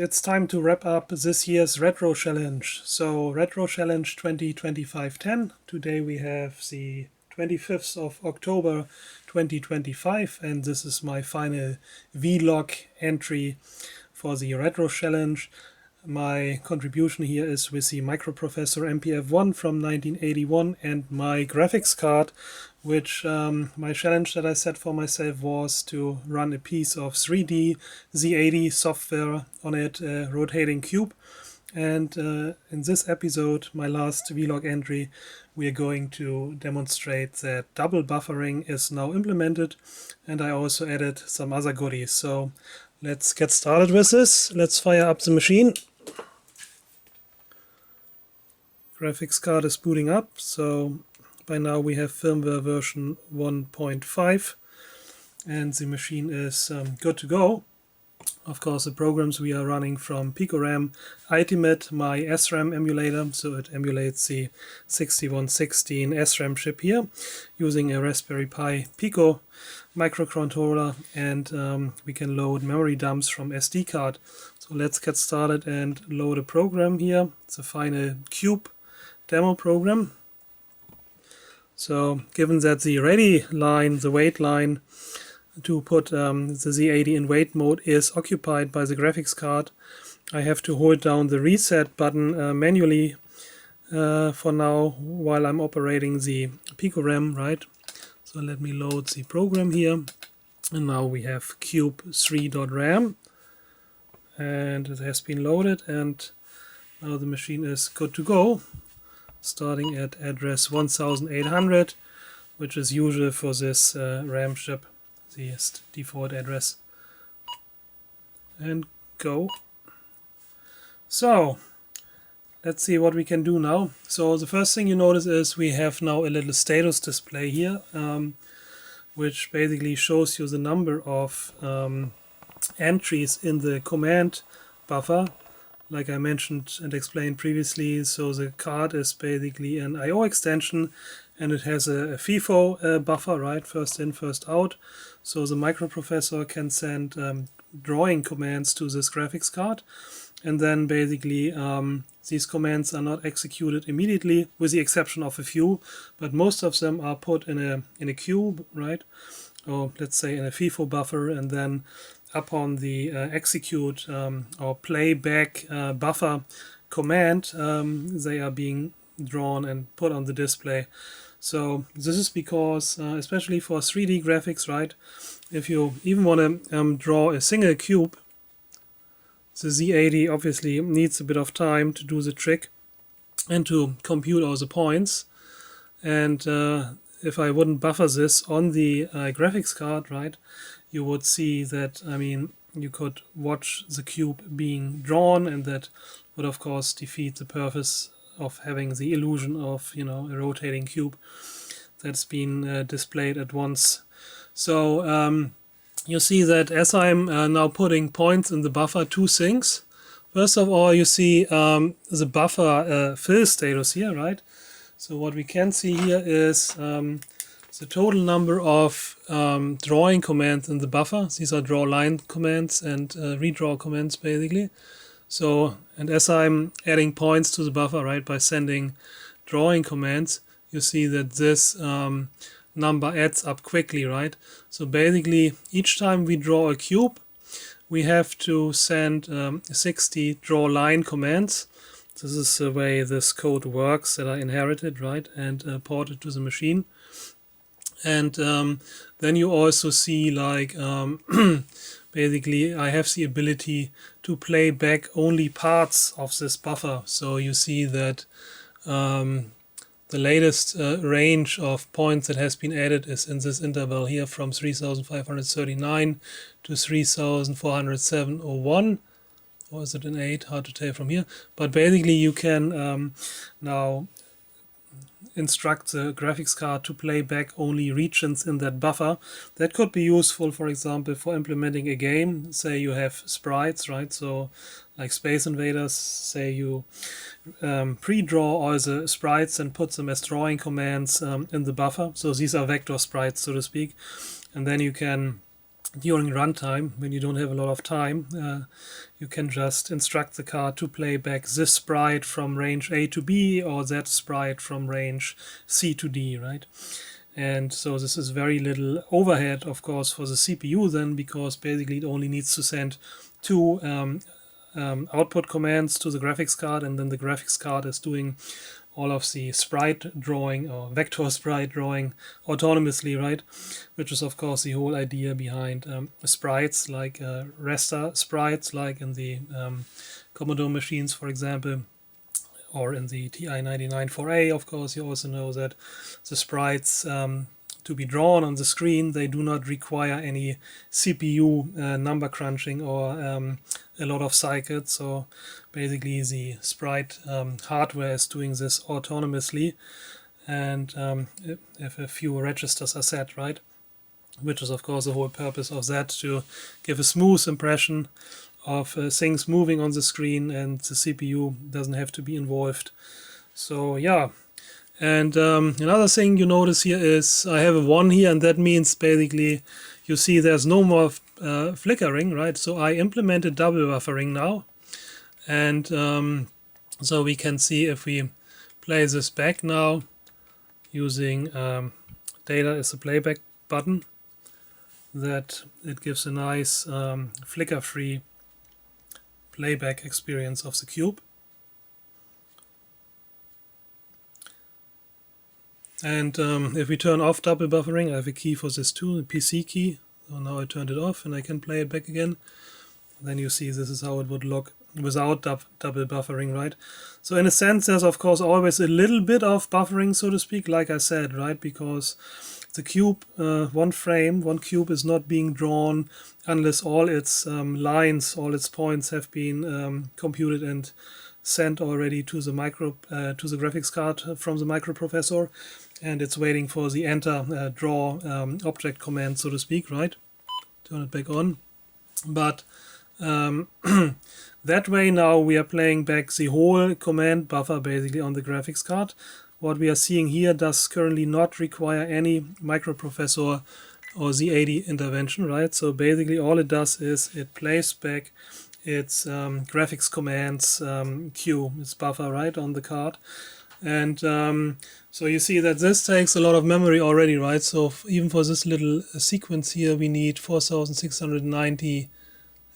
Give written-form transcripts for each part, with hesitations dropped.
It's time to wrap up this year's Retro Challenge. So Retro Challenge 2025-10. Today we have the 25th of October 2025, and this is my final vlog entry for the Retro Challenge. My contribution here is with the Microprofessor MPF1 from 1981 and my graphics card, which my challenge that I set for myself was to run a piece of 3D Z80 software on it, a rotating cube. And in this episode, my last vlog entry, we are going to demonstrate that double buffering is now implemented, and I also added some other goodies. So let's get started with this. Let's fire up the machine. Graphics card is booting up, so by now we have firmware version 1.5 and the machine is good to go. Of course, the programs we are running from PicoRAM Ultimate, my SRAM emulator, so it emulates the 6116 SRAM chip here using a Raspberry Pi Pico microcontroller, and we can load memory dumps from SD card. So let's get started and load a program here. It's a final cube demo program. So given that the ready line, the wait line to put the Z80 in wait mode is occupied by the graphics card, I have to hold down the reset button manually for now while I'm operating the PicoRAM, right? So let me load the program here, and now we have cube3.ram, and it has been loaded, and now the machine is good to go, starting at address 1800, which is usual for this RAM chip, the default address, and go. So let's see what we can do now. So the first thing you notice is we have now a little status display here, which basically shows you the number of entries in the command buffer, like I mentioned and explained previously. So the card is basically an I/O extension, and it has a FIFO buffer, right? First in, first out. So the microprocessor can send drawing commands to this graphics card, and then basically these commands are not executed immediately, with the exception of a few, but most of them are put in a queue, right? Or let's say in a FIFO buffer, and then upon the execute or playback buffer command, they are being drawn and put on the display. So this is because, especially for 3D graphics, right, if you even want to draw a single cube, the Z80 obviously needs a bit of time to do the trick and to compute all the points. And if I wouldn't buffer this on the graphics card, right, you would see that, I mean, you could watch the cube being drawn, and that would of course defeat the purpose of having the illusion of, you know, a rotating cube that's been displayed at once. So you see that as I'm now putting points in the buffer, two things. First of all, you see the buffer fill status here, right? So what we can see here is the total number of drawing commands in the buffer. These are draw line commands and redraw commands, basically. So, and as I'm adding points to the buffer, right, by sending drawing commands, you see that this number adds up quickly, right? So basically, each time we draw a cube, we have to send 60 draw line commands. This is the way this code works that I inherited, right, and ported to the machine. And then you also see, like, basically I have the ability to play back only parts of this buffer. So you see that the latest range of points that has been added is in this interval here from 3539 to 3407.01. Or is it an 8? Hard to tell from here. But basically you can now instruct the graphics card to play back only regions in that buffer. That could be useful, for example, for implementing a game. Say you have sprites, right? So like Space Invaders, say you pre-draw all the sprites and put them as drawing commands in the buffer. So these are vector sprites, so to speak. And then you can during runtime, when you don't have a lot of time, you can just instruct the card to play back this sprite from range A to B or that sprite from range C to D, right? And so this is very little overhead, of course, for the CPU then, because basically it only needs to send two output commands to the graphics card, and then the graphics card is doing all of the sprite drawing or vector sprite drawing autonomously, right? Which is of course the whole idea behind sprites, like raster sprites, like in the Commodore machines, for example, or in the TI-99 4A. Of course, you also know that the sprites to be drawn on the screen, they do not require any CPU number crunching or a lot of cycles. So basically the sprite hardware is doing this autonomously, and if a few registers are set, right? Which is of course the whole purpose of that, to give a smooth impression of things moving on the screen, and the CPU doesn't have to be involved. So yeah. And another thing you notice here is I have a 1 here, and that means basically you see there's no more flickering, right? So I implemented double buffering now, and so we can see if we play this back now using data as a playback button, that it gives a nice flicker-free playback experience of the cube. And if we turn off double buffering, I have a key for this too, the PC key. So now I turned it off and I can play it back again. Then you see this is how it would look without double buffering, right? So in a sense, there's of course always a little bit of buffering, so to speak, like I said, right? Because the cube, one cube is not being drawn unless all its lines, all its points have been computed and sent already to the to the graphics card from the microprocessor, and it's waiting for the enter draw object command, so to speak, right? Turn it back on. But that way now we are playing back the whole command buffer basically on the graphics card. What we are seeing here does currently not require any microprocessor or Z80 intervention, right? So basically all it does is it plays back its graphics commands queue, its buffer, right, on the card. And so you see that this takes a lot of memory already, right? So even for this little sequence here, we need 4690,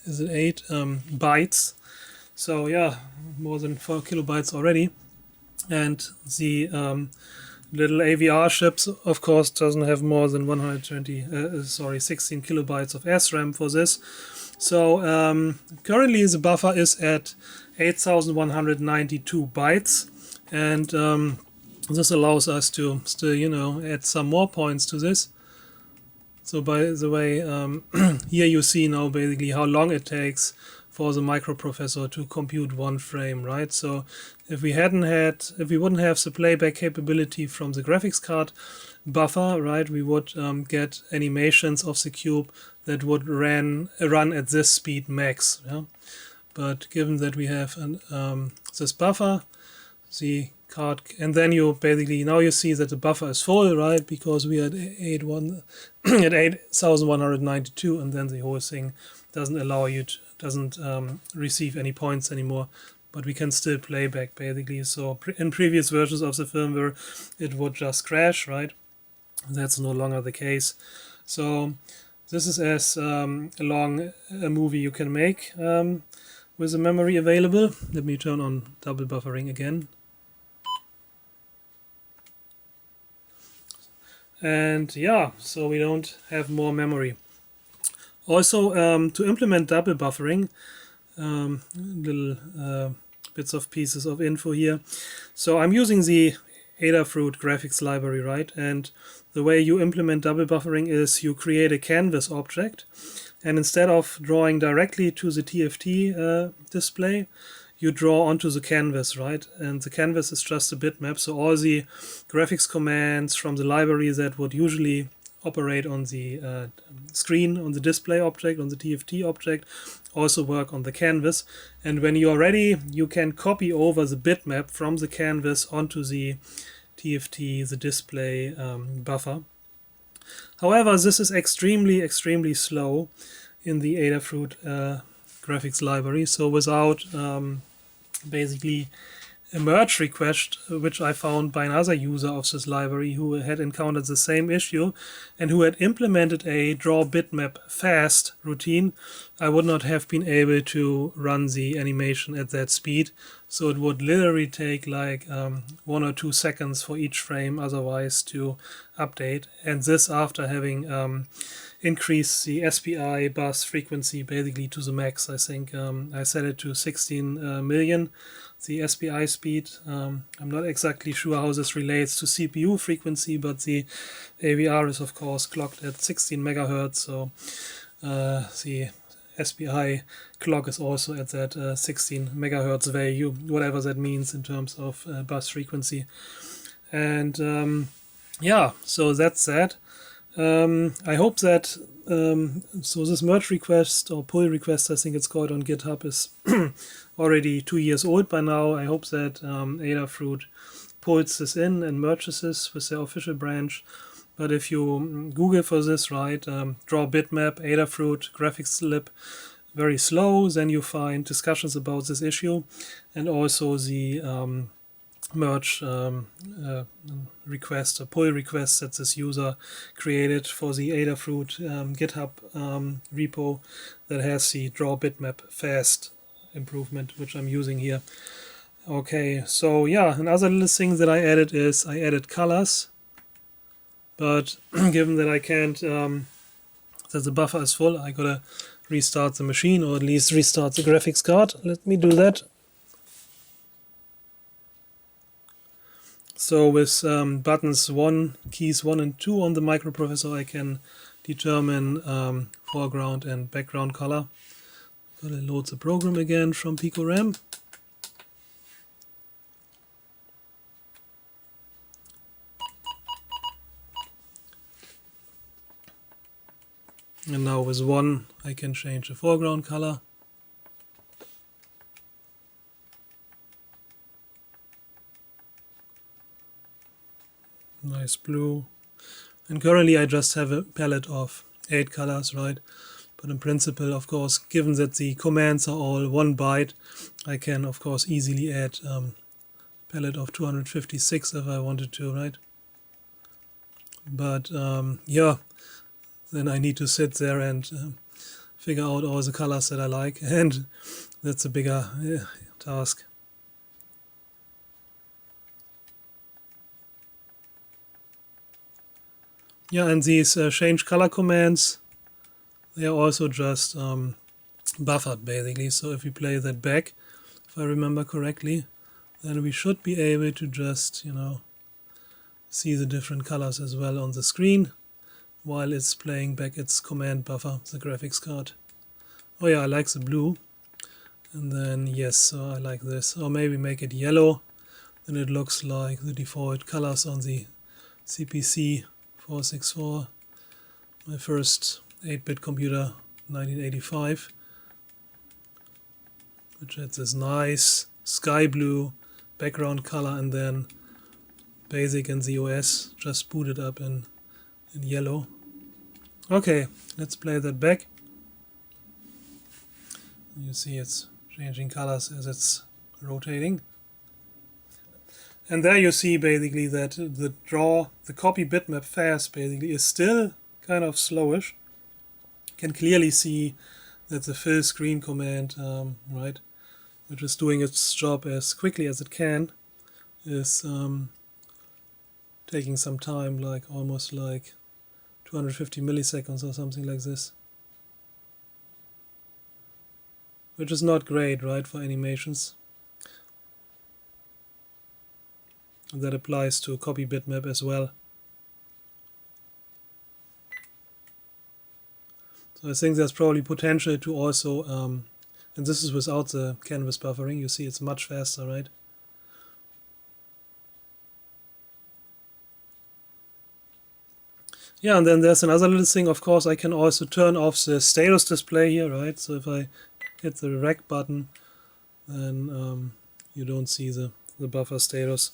is it 8 bytes. So yeah, more than 4 kilobytes already. And the little AVR chips, of course, doesn't have more than 16 kilobytes of SRAM for this. So currently the buffer is at 8192 bytes, and this allows us to still, you know, add some more points to this. So by the way, here you see now basically how long it takes for the microprocessor to compute one frame, right? So if we wouldn't have the playback capability from the graphics card buffer, right, we would get animations of the cube that would run at this speed max. Yeah? But given that we have this buffer, the card, and then you basically, now you see that the buffer is full, right, because we are at 8192, and then the whole thing doesn't allow you to, doesn't receive any points anymore, but we can still play back basically. So in previous versions of the firmware it would just crash, right? That's no longer the case. So this is as long a movie you can make with the memory available. Let me turn on double buffering again. And yeah, so we don't have more memory. Also, to implement double buffering, little bits of pieces of info here. So I'm using the Adafruit graphics library, right? And the way you implement double buffering is you create a canvas object, and instead of drawing directly to the TFT display, you draw onto the canvas, right? And the canvas is just a bitmap, so all the graphics commands from the library that would usually operate on the screen, on the display object, on the TFT object, also work on the canvas. And when you are ready, you can copy over the bitmap from the canvas onto the TFT, the display buffer. However, this is extremely slow in the Adafruit graphics library. So without basically a merge request, which I found by another user of this library who had encountered the same issue and who had implemented a drawBitmapFast routine, I would not have been able to run the animation at that speed. So it would literally take like 1 or 2 seconds for each frame otherwise to update. And this after having increased the SPI bus frequency basically to the max. I think I set it to 16 million. The SPI speed. I'm not exactly sure how this relates to CPU frequency, but the AVR is of course clocked at 16 megahertz, so the SPI clock is also at that 16 megahertz value, whatever that means in terms of bus frequency. And yeah, so that's that. I hope that so this merge request or pull request, I think it's called on GitHub, is already 2 years old by now. I hope that Adafruit pulls this in and merges this with their official branch. But if you Google for this, right, drawBitmap, Adafruit, graphics lib, very slow, then you find discussions about this issue and also the merge request, a pull request that this user created for the Adafruit GitHub repo that has the drawBitmapFast improvement, which I'm using here. Okay, so yeah, another little thing that I added is I added colors, but given that I can't, that the buffer is full, I gotta restart the machine, or at least restart the graphics card. Let me do that. So with buttons keys 1 and 2 on the Microprofessor, I can determine foreground and background color. Gotta load the program again from PicoRAM. And now with 1, I can change the foreground color. Nice blue. And currently I just have a palette of 8 colors, right? But in principle, of course, given that the commands are all 1 byte, I can of course easily add palette of 256 if I wanted to, right? But yeah, then I need to sit there and figure out all the colors that I like, and that's a bigger task. Yeah, and these change color commands, they are also just buffered basically. So if we play that back, if I remember correctly, then we should be able to just, see the different colors as well on the screen while it's playing back its command buffer, the graphics card. Oh yeah, I like the blue. And then yes, so I like this. Or maybe make it yellow, then it looks like the default colors on the CPC 464, my first 8-bit computer, 1985, which had this nice sky blue background color, and then BASIC and the OS just booted up in yellow. Okay, let's play that back. You see it's changing colors as it's rotating. And there you see basically that the copy bitmap fast basically is still kind of slowish. You can clearly see that the fill screen command, right, which is doing its job as quickly as it can, is taking some time, like almost like 250 milliseconds or something like this. Which is not great, right, for animations. And that applies to copy bitmap as well. So I think there's probably potential to also, and this is without the canvas buffering, you see it's much faster, right? Yeah, and then there's another little thing, of course, I can also turn off the status display here, right? So if I hit the rec button, then you don't see the buffer status.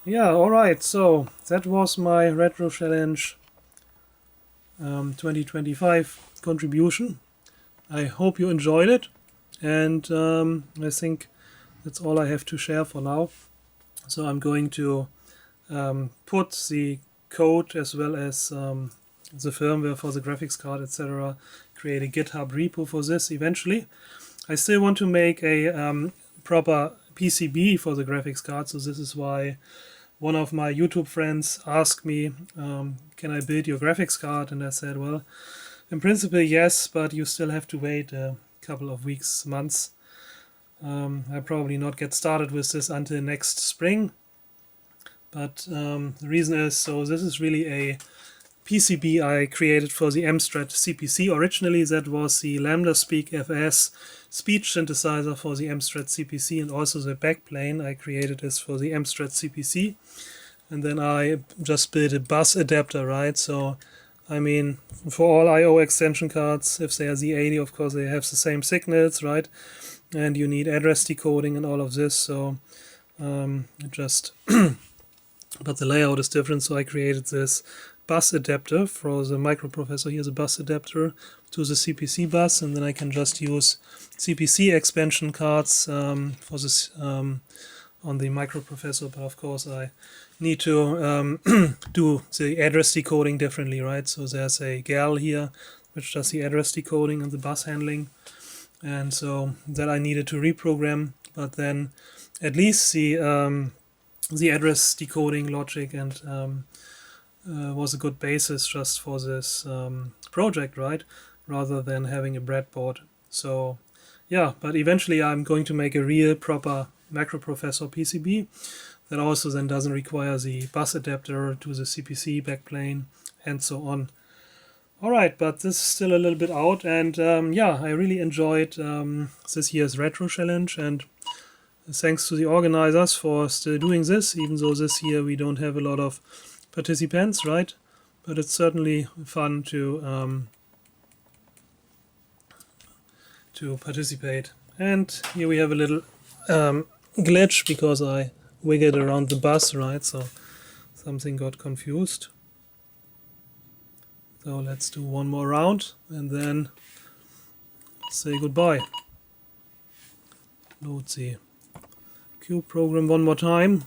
Yeah, alright, so that was my RetroChallenge 2025 contribution. I hope you enjoyed it, and I think that's all I have to share for now. So I'm going to put the code as well as the firmware for the graphics card, etc. Create a GitHub repo for this eventually. I still want to make a proper PCB for the graphics card, so this is why one of my YouTube friends asked me, can I build your graphics card? And I said, well, in principle, yes, but you still have to wait a couple of weeks, months. I'll probably not get started with this until next spring. But the reason is, so this is really a PCB I created for the Amstrad CPC. Originally, that was the Lambda Speak FS speech synthesizer for the Amstrad CPC, and also the backplane I created this for the Amstrad CPC. And then I just built a bus adapter, right? So, I mean, for all I/O extension cards, if they are Z80, of course, they have the same signals, right? And you need address decoding and all of this. So, just but the layout is different, so I created this bus adapter for the Microprofessor. Here's a bus adapter to the CPC bus, and then I can just use CPC expansion cards for this on the Microprofessor, but of course I need to do the address decoding differently, right? So there's a GAL here which does the address decoding and the bus handling, and so that I needed to reprogram, but then at least the address decoding logic and was a good basis just for this project, right? Rather than having a breadboard. So yeah, but eventually I'm going to make a real proper Microprofessor PCB that also then doesn't require the bus adapter to the CPC backplane and so on. Alright, but this is still a little bit out, and yeah, I really enjoyed this year's RetroChallenge, and thanks to the organizers for still doing this, even though this year we don't have a lot of participants, right? But it's certainly fun to participate. And here we have a little glitch because I wiggled around the bus, right? So something got confused. So let's do one more round and then say goodbye. Load the cube program one more time.